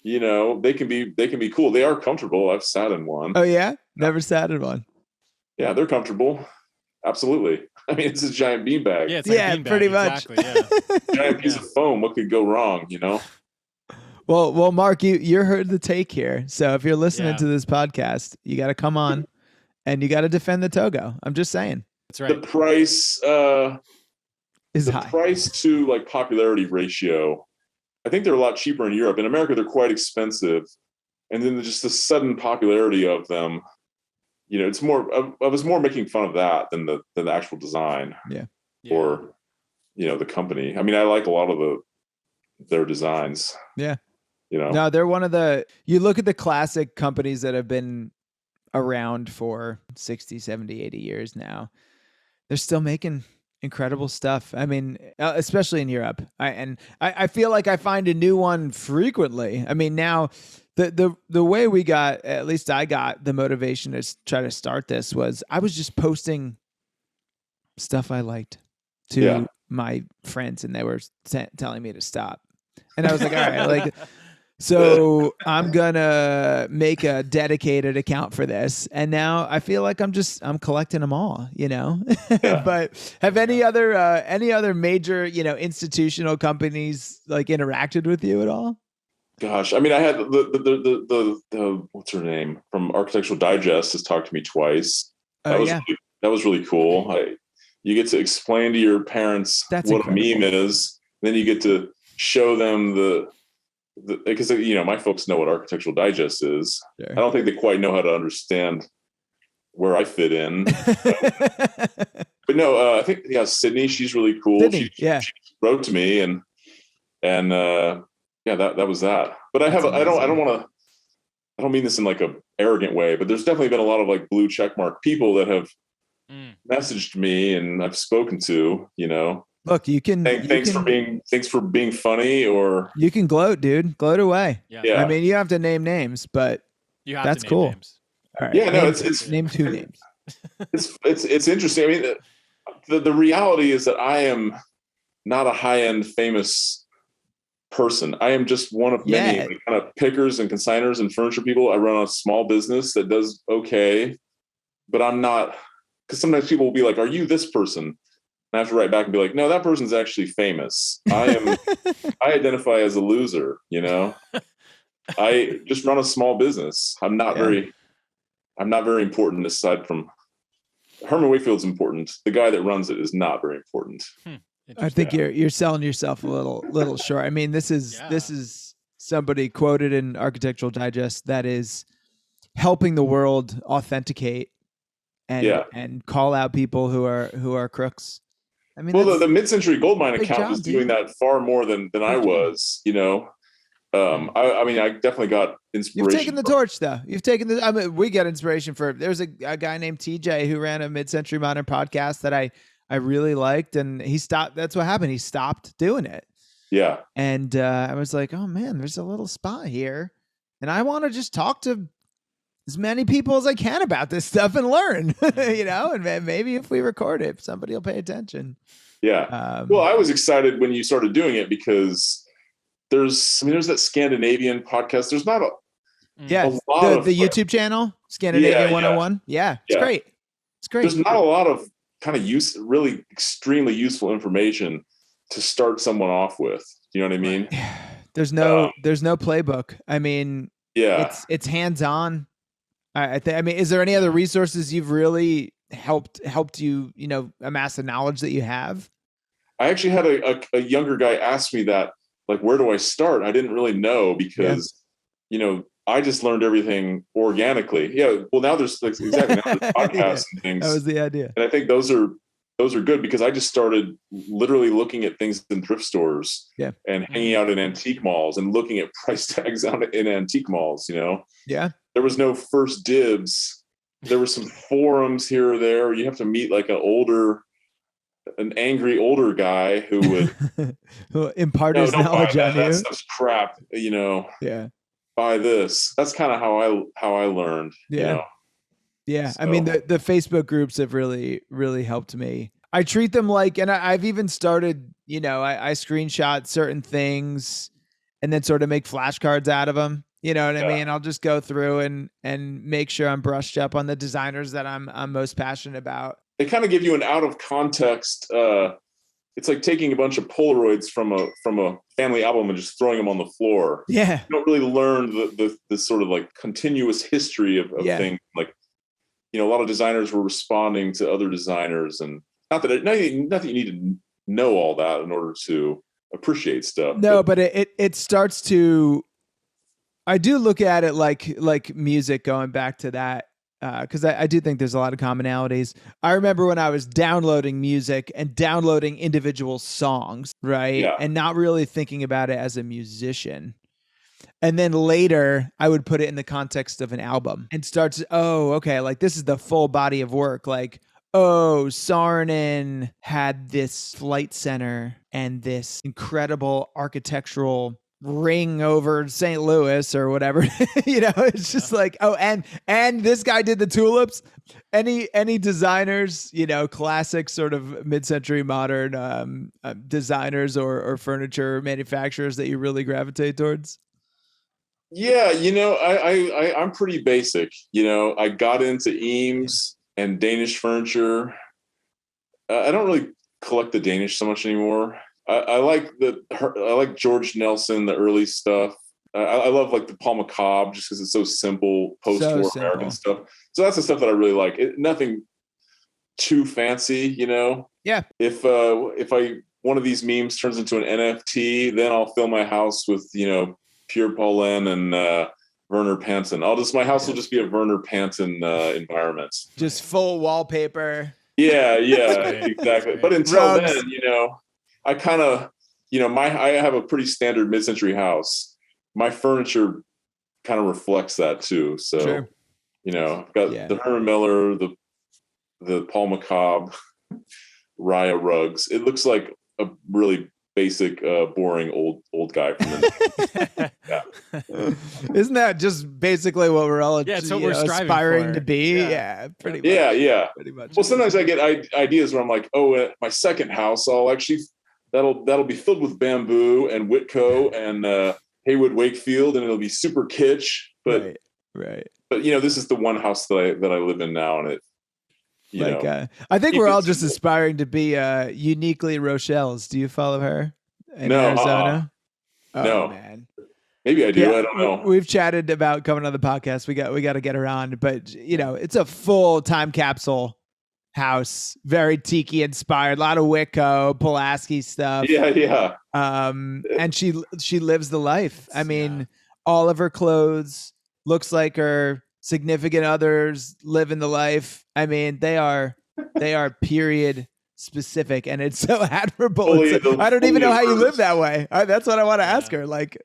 they can be cool. They are comfortable. I've sat in one. Oh yeah? Never sat in one. Yeah, they're comfortable. Absolutely. I mean, it's a giant beanbag. Yeah, it's like a beanbag, pretty much. Exactly, yeah. Giant piece of foam. What could go wrong, Well, Mark, you heard the take here. So if you're listening to this podcast, you got to come on and you got to defend the Togo. I'm just saying. That's right. The price is high. The price to like popularity ratio, I think they're a lot cheaper in Europe. In America, they're quite expensive. And then just the sudden popularity of them, it's more, I was more making fun of that than the actual design. Yeah. Or, the company. I mean, I like a lot of their designs. Yeah. No, they're one of you look at the classic companies that have been around for 60, 70, 80 years now. They're still making incredible stuff. I mean, especially in Europe. I feel like I find a new one frequently. I mean, now The way we got, at least I got the motivation to try to start this was I was just posting stuff I liked to my friends, and they were telling me to stop. And I was like, all right, like, so I'm gonna make a dedicated account for this. And now I feel like I'm collecting them all, you know. Yeah. But have any other major, you know, institutional companies like interacted with you at all? Gosh, I mean, I had the what's her name from Architectural Digest has talked to me twice. That was really cool. You get to explain to your parents what incredible. A meme is. Then you get to show them because, you know, my folks know what Architectural Digest is. Sure. I don't think they quite know how to understand where I fit in. But no, I think, Sydney, she's really cool. Sydney, she wrote to me and that was that. But I don't mean this in like a arrogant way, but there's definitely been a lot of like blue checkmark people that have messaged me and I've spoken to, you know. Look, you can thanks for being funny, or you can gloat, dude. Gloat away. Yeah. I mean, you have to name names, but that's cool. Names. All right. Yeah, no, it's name two names. It's interesting. I mean, the reality is that I am not a high-end famous person. I am just one of many kind of pickers and consigners and furniture people. I run a small business that does okay, but I'm not, because sometimes people will be like, are you this person? And I have to write back and be like, no, that person's actually famous. I identify as a loser, you know. I just run a small business. I'm not very important, aside from Herman Wakefield's important. The guy that runs it is not very important. I think you're selling yourself a little short. I mean, this is somebody quoted in Architectural Digest that is helping the world authenticate and call out people who are crooks. I mean, well, the Mid-Century Goldmine account was doing that far more than I was, you know. I mean, I definitely got inspiration. You've taken the torch, though. I mean, we get inspiration there's a guy named TJ who ran a Mid-Century Modern podcast that I really liked, and he stopped. That's what happened. He stopped doing it. Yeah. And I was like, oh man, there's a little spot here, and I want to just talk to as many people as I can about this stuff and learn, you know, and maybe if we record it, somebody will pay attention. Yeah. Well, I was excited when you started doing it because there's that Scandinavian podcast. There's not a lot of the YouTube channel, Scandinavian 101. Yeah. It's great. It's great. There's not a lot of kind of really extremely useful information to start someone off with. You know what I mean? There's no playbook. I mean, it's hands-on. I mean, is there any other resources you've really helped you, you know, amass the knowledge that you have? I actually had a younger guy ask me that, like, where do I start? I didn't really know because, you know, I just learned everything organically. Yeah. Well, now there's podcasts and things. That was the idea. And I think those are good because I just started literally looking at things in thrift stores and hanging out in antique malls and looking at price tags out in antique malls, you know? Yeah. There was no first dibs. There were some forums here or there. You have to meet like an angry older guy who would impart his knowledge on you. That stuff's crap, you know. Yeah. Buy this. That's kind of how I learned. Yeah. You know? Yeah. So. I mean, the Facebook groups have really, really helped me. I treat them like, and I've even started, you know, I screenshot certain things and then sort of make flashcards out of them. You know what I mean? I'll just go through and make sure I'm brushed up on the designers that I'm most passionate about. They kind of give you an out of context. It's like taking a bunch of Polaroids from a family album and just throwing them on the floor. Yeah. You don't really learn the sort of like continuous history of things. Like, you know, a lot of designers were responding to other designers, and not that you need to know all that in order to appreciate stuff. No, but it starts to. I do look at it like music, going back to that, because I do think there's a lot of commonalities. I remember when I was downloading music and downloading individual songs, right? Yeah. And not really thinking about it as a musician. And then later I would put it in the context of an album and start to, okay, like this is the full body of work. Like, Saarinen had this flight center and this incredible architectural ring over St. Louis or whatever. It's just like, oh, and this guy did the tulips. Any designers, classic sort of mid-century modern designers or furniture manufacturers that you really gravitate towards? Yeah, I'm pretty basic. I got into Eames and Danish furniture. I don't really collect the Danish so much anymore. I like George Nelson, the early stuff. I love like the Paul McCobb just because it's so simple, post-war American stuff. So that's the stuff that I really like. Nothing too fancy, Yeah. If one of these memes turns into an NFT, then I'll fill my house with Pierre Paulin and Werner Panton. My house will just be a Werner Panton environment. Just full wallpaper. Yeah, exactly. But until then, I kind of, I have a pretty standard mid-century house. My furniture kind of reflects that too. So, sure. I've got the Herman Miller, the Paul McCobb, Raya rugs. It looks like a really basic, boring old guy from the Isn't that just basically what we're all it's what we're aspiring to be? Yeah, pretty much. Yeah. Pretty much. Well, sometimes I get ideas where I'm like, oh, my second house, I'll actually that'll be filled with bamboo and Whitco and Haywood Wakefield, and it'll be super kitsch. But right. But this is the one house that I live in now, and it. I think we're all just aspiring to be uniquely Rochelle's. Do you follow her in Arizona? Oh, no, man. Maybe I do. Yeah, I don't know. We've chatted about coming on the podcast. We got to get her on, but it's a full time capsule house, very tiki inspired, a lot of Wicco, Pulaski stuff. Yeah. And she lives the life. I mean, all of her clothes looks like her significant others living the life. I mean, they are period specific, and it's so admirable. I don't even know how you live that way. That's what I want to ask her. Like,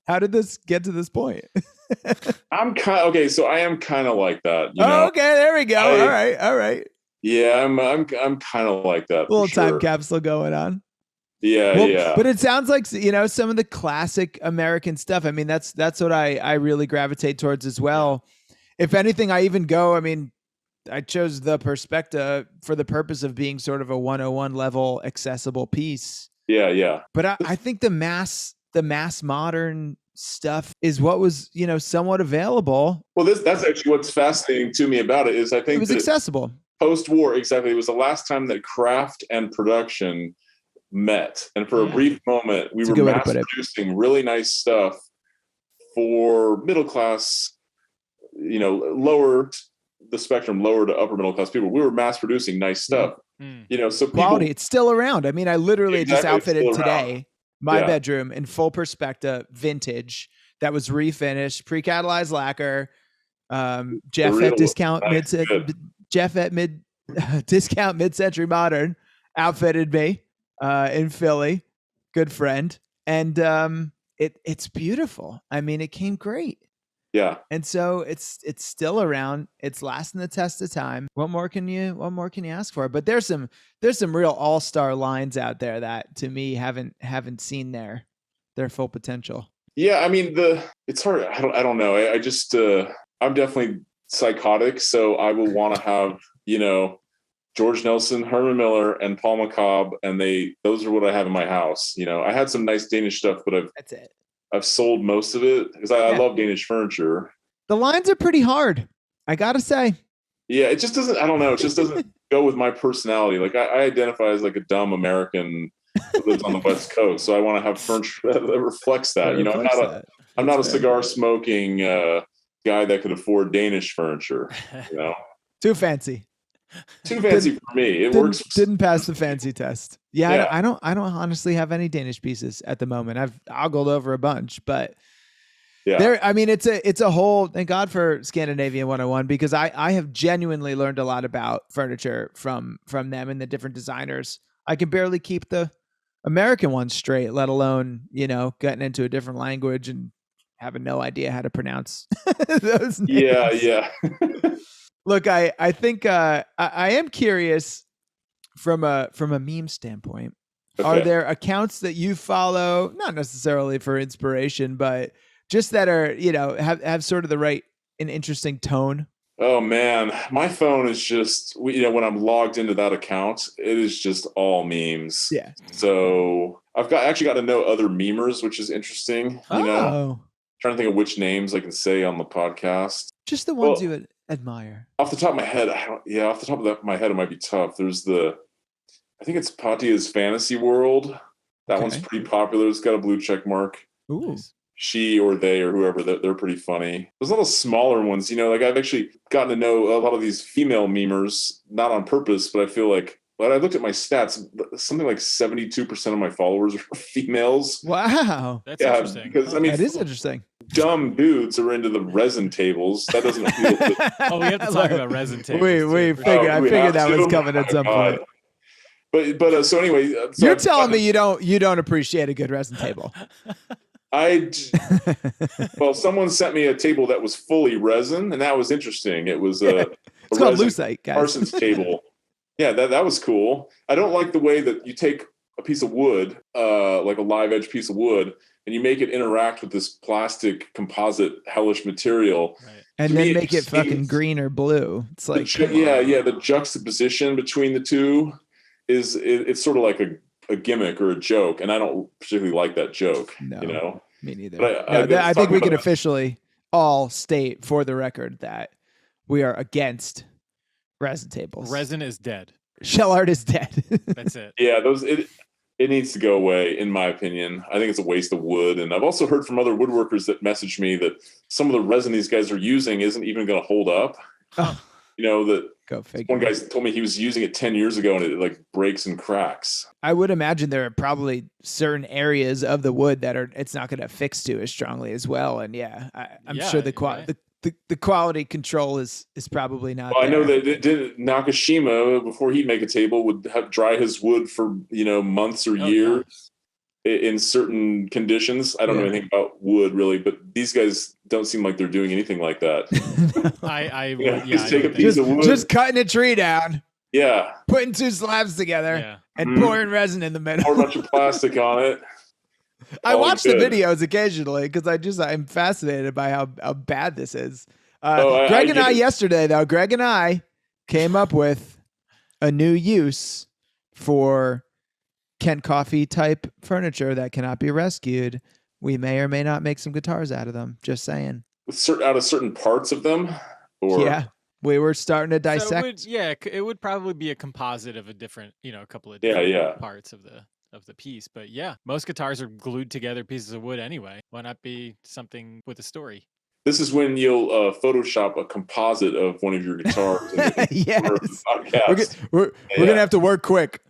how did this get to this point? So I am kind of like that. Okay, there we go. All right. Yeah, I'm kind of like that. Little time capsule going on. Yeah. But it sounds like some of the classic American stuff. I mean, that's what I really gravitate towards as well. If anything, I even go. I mean, I chose the Perspecta for the purpose of being sort of a 101 level accessible piece. Yeah. But I think the mass modern stuff is what was somewhat available. Well, that's actually what's fascinating to me about it is I think it was accessible. Post-war, exactly. It was the last time that craft and production met, and for a brief moment, we were mass producing really nice stuff for middle class. Lower the spectrum, lower to upper middle class people. We were mass producing nice stuff. So quality. It's still around. I mean, I literally just outfitted today my bedroom in full Perspecta vintage that was refinished, pre-catalyzed lacquer. Jeff at discount discount mid-century modern outfitted me in Philly. Good friend, and it's beautiful. I mean, it came great. Yeah. And so it's still around. It's lasting the test of time. What more can you ask for? But there's some real all-star lines out there that to me haven't seen their full potential. Yeah, I mean it's hard. I don't know. I just I'm definitely psychotic, so I will want to have, George Nelson, Herman Miller, and Paul McCobb, and those are what I have in my house. I had some nice Danish stuff, but that's it. I've sold most of it because I love Danish furniture. The lines are pretty hard, I gotta say. Yeah, it just doesn't. I don't know. It just doesn't go with my personality. Like I identify as like a dumb American who lives on the West Coast, so I want to have furniture that reflects that. I'm not a cigar smoking guy that could afford Danish furniture. Too fancy. Too fancy for me. It works. Didn't pass the fancy test. Yeah. I don't honestly have any Danish pieces at the moment. I've ogled over a bunch, but I mean, it's a whole, thank God for Scandinavian 101, because I have genuinely learned a lot about furniture from them and the different designers. I can barely keep the American ones straight, let alone, getting into a different language and having no idea how to pronounce those names. Yeah. Look, I think I am curious from a meme standpoint. Okay. Are there accounts that you follow, not necessarily for inspiration, but just that are, have sort of the right and interesting tone? Oh man, my phone is just, when I'm logged into that account, it is just all memes. Yeah. So I've actually got to know other memers, which is interesting. Oh. Trying to think of which names I can say on the podcast. Just the ones you would admire. Off the top of my head, my head, it might be tough. There's I think it's Patia's Fantasy World. That one's pretty popular. It's got a blue check mark. Ooh. She or they or whoever, they're pretty funny. There's a lot of smaller ones, like I've actually gotten to know a lot of these female memers, not on purpose, but I feel like when I looked at my stats, something like 72% of my followers are females. Wow. That's interesting. Because, that is interesting. Dumb dudes are into the resin tables. That doesn't appeal to... Oh, we have to talk about resin tables. I figured that was coming at some point. But so anyway, you're telling me you don't appreciate a good resin table. Well, someone sent me a table that was fully resin, and that was interesing. It was it's called Lucite, guys. Parsons table. Yeah, that was cool. I don't like the way that you take a piece of wood, like a live edge piece of wood, and you make it interact with this plastic composite hellish material. Right. And then make it fucking green or blue. It's like the juxtaposition between the two it's sort of like a gimmick or a joke, and I don't particularly like that joke. No, me neither. But I think we can officially all state for the record that we are against resin tables. Resin is dead. Shell art is dead. That's it. Yeah, it needs to go away, in my opinion. I think it's a waste of wood, and I've also heard from other woodworkers that message me that some of the resin these guys are using isn't even going to hold up. Oh. That go figure. One guy told me he was using it 10 years ago and it like breaks and cracks. I would imagine there are probably certain areas of the wood that it's not going to affix to as strongly as well. And I'm sure the quality control is probably not. Well, I know that Nakashima, before he'd make a table, would have dry his wood for months or years in certain conditions. I don't know anything about wood really, but these guys don't seem like they're doing anything like that. Just take a piece of wood, just cutting a tree down. Yeah. Putting two slabs together and pouring resin in the middle. Pour a bunch of plastic on it. I watch the videos occasionally because I'm fascinated by how bad this is. Greg and I came up with a new use for Kent Coffee type furniture that cannot be rescued. We may or may not make some guitars out of them. Just saying. Out of certain parts of them? Or... we were starting to dissect. So it would probably be a composite of a different, a couple of different parts of the piece. But most guitars are glued together pieces of wood anyway. Why not be something with a story? This is when you'll Photoshop a composite of one of your guitars. Yes. We're gonna have to work quick.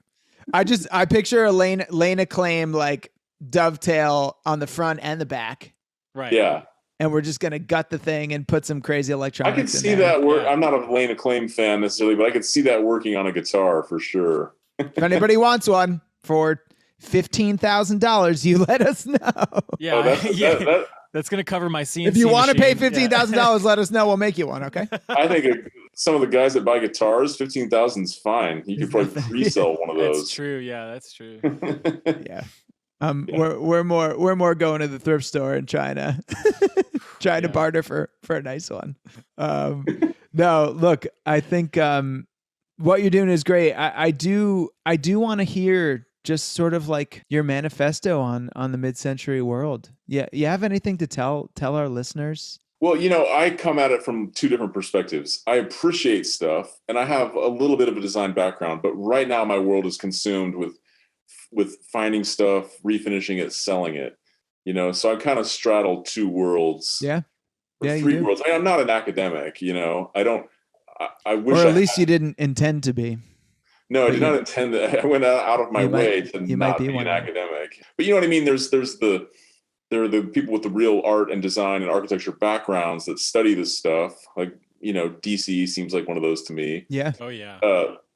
I picture a Lane Acclaim like dovetail on the front and the back. Right. Yeah. And we're just gonna gut the thing and put some crazy electronics. I could see that work. Yeah. I'm not a Lane Acclaim fan necessarily, but I could see that working on a guitar for sure. If anybody wants one for $15,000, you let us know. Yeah. That's going to cover my CNC If you want to pay machine. $15,000, let us know. We'll make you one, okay? I think some of the guys that buy guitars, $15,000 is fine. You could probably resell one of those. That's true. Yeah, that's true. Yeah. We're more going to the thrift store and trying to barter for a nice one. No, look, I think what you're doing is great. I do want to hear just sort of like your manifesto on the mid-century world. Yeah, you have anything to tell our listeners? Well, I come at it from two different perspectives. I appreciate stuff, and I have a little bit of a design background, but right now my world is consumed with finding stuff, refinishing it, selling it. So I kind of straddle two worlds. Yeah. Yeah, three worlds. I mean, I'm not an academic. I don't. I wish. Or at least you didn't intend to be. No, I did not intend to. I went out of my way to not be an academic. But you know what I mean? There are the people with the real art and design and architecture backgrounds that study this stuff. Like, DC seems like one of those to me. Yeah. Oh yeah.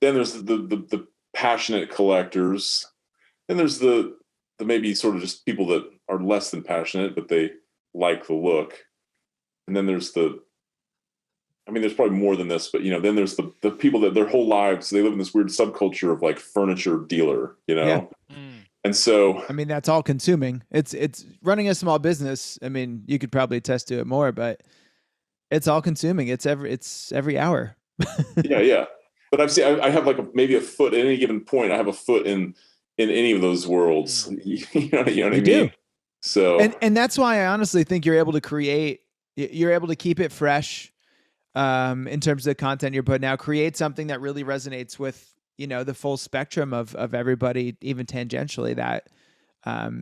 Then there's the passionate collectors. Then there's the maybe sort of just people that are less than passionate, but they like the look. And then there's there's probably more than this, but then there's the people that their whole lives they live in this weird subculture of like furniture dealer, Yeah. And so, I mean, that's all consuming. It's running a small business. I mean, you could probably attest to it more, but it's all consuming. It's every hour. yeah. But I have like maybe a foot at any given point. I have a foot in any of those worlds. You know what I mean? Do. So, and that's why I honestly think you're able to keep it fresh, in terms of the content you're putting out, create something that really resonates with, the full spectrum of everybody, even tangentially, that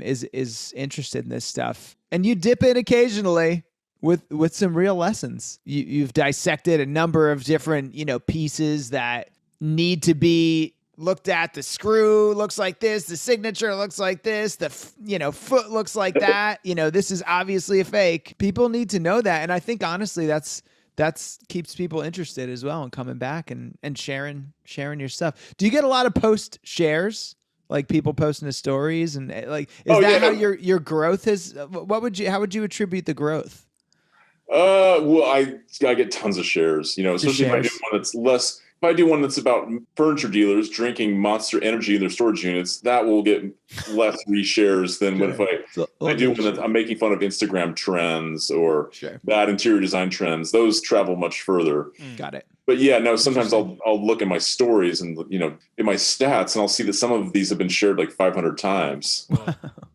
is interested in this stuff. And you dip in occasionally with some real lessons. You've dissected a number of different, pieces that need to be looked at. The screw looks like this, the signature looks like this, the foot looks like that. This is obviously a fake. People need to know that. And I think honestly that's keeps people interested as well and coming back and sharing your stuff. Do you get a lot of post shares? Like people posting the stories and like, how your growth has, how would you attribute the growth? Well, I get tons of shares, especially if I do one that's less. If I do one that's about furniture dealers drinking Monster Energy in their storage units, that will get less reshares than if I do one that I'm making fun of Instagram trends or bad interior design trends. Those travel much further. Got it. But yeah, no, sometimes I'll look at my stories and, in my stats, and I'll see that some of these have been shared like 500 times,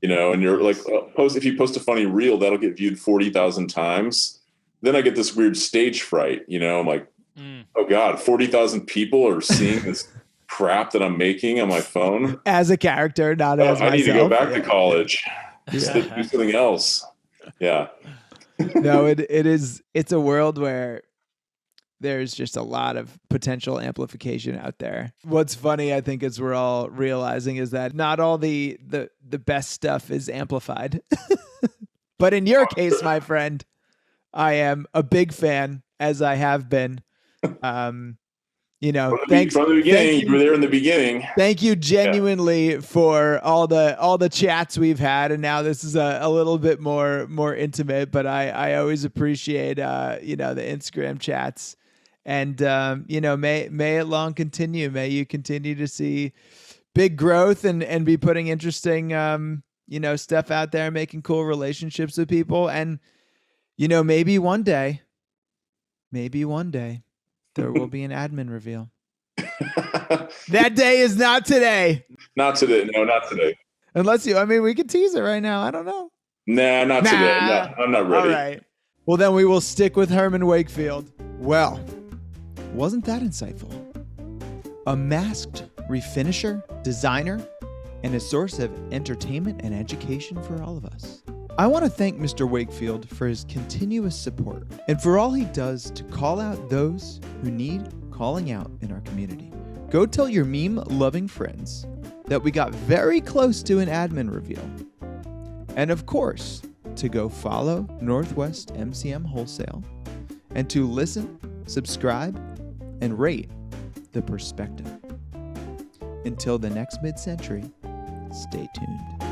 and you're like, if you post a funny reel, that'll get viewed 40,000 times. Then I get this weird stage fright, I'm like, oh God, 40,000 people are seeing this crap that I'm making on my phone. As a character, not as myself. I need to go back to college. Do something else. Yeah. No, it's a world where there's just a lot of potential amplification out there. What's funny, I think, is we're all realizing is that not all the best stuff is amplified. But in your case, my friend, I am a big fan, as I have been. From the beginning, you were there in the beginning. Thank you genuinely for all the chats we've had, and now this is a little bit more intimate. But I always appreciate the Instagram chats, and may it long continue. May you continue to see big growth and be putting interesting stuff out there, making cool relationships with people, and maybe one day there will be an admin reveal. That day is not today. Not today. No, not today. Unless we could tease it right now. I don't know. Nah, not today. No, I'm not ready. All right. Well, then we will stick with Herman Wakefield. Well, wasn't that insightful? A masked refinisher, designer, and a source of entertainment and education for all of us. I want to thank Mr. Wakefield for his continuous support and for all he does to call out those who need calling out in our community. Go tell your meme-loving friends that we got very close to an admin reveal. And of course, to go follow Northwest MCM Wholesale and to listen, subscribe, and rate The Perspective. Until the next mid-century, stay tuned.